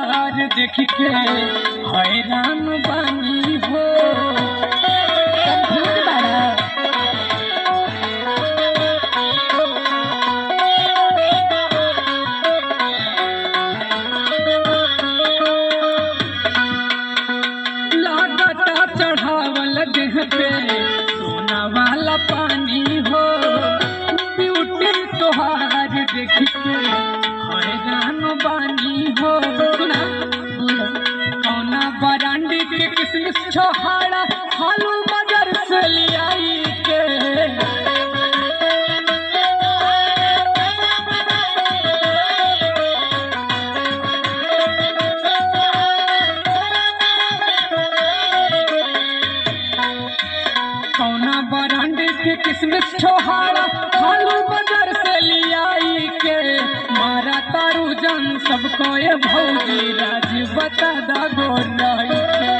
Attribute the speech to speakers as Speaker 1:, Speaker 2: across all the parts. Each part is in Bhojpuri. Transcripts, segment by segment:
Speaker 1: आज देख के हैरान बानी हो लागता चढ़ावल देह पे सोना वाला पानी हो ब्यूटी तोहार देख के हैरान बानी हो। सुना कौना बरांडी के किसमिस छोहाड़ा हालू मगर से लियाई के कौना बरांडी के किसमिस छोहाड़ा हालू मगर से लियाई के मारा तारू जन सबको ये भौजी राज बता दा गोराई के।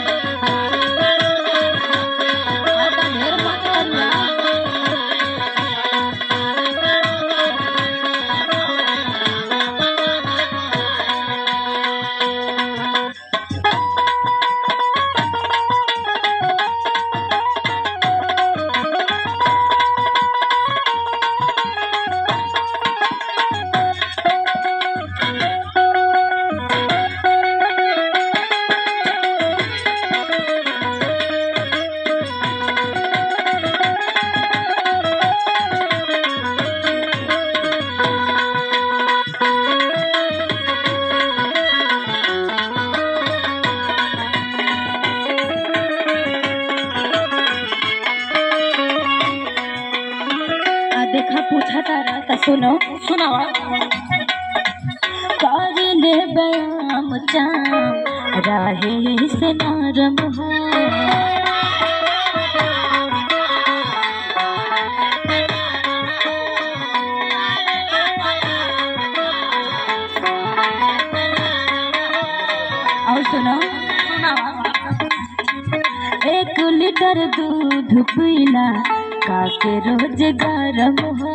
Speaker 2: देखा पूछा तारा का सुनो
Speaker 1: सुनावा
Speaker 2: कारिले बयाम चाम राहे से नारम हो और सुनो
Speaker 1: सुनावा
Speaker 2: 1 लीटर दूध पीला काके रोज गरम हो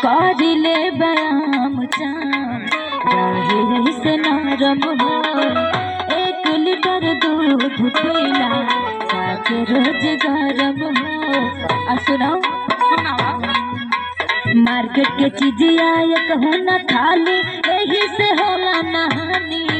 Speaker 2: कारिले बयाम चाम राहे से नरम हो 1 लीटर दूध पीला काके रोज गरम हो। आ सुनाओ
Speaker 1: सुनावा
Speaker 2: मार्केट के चीज आय कहूँ न खाली यही से होला नहानी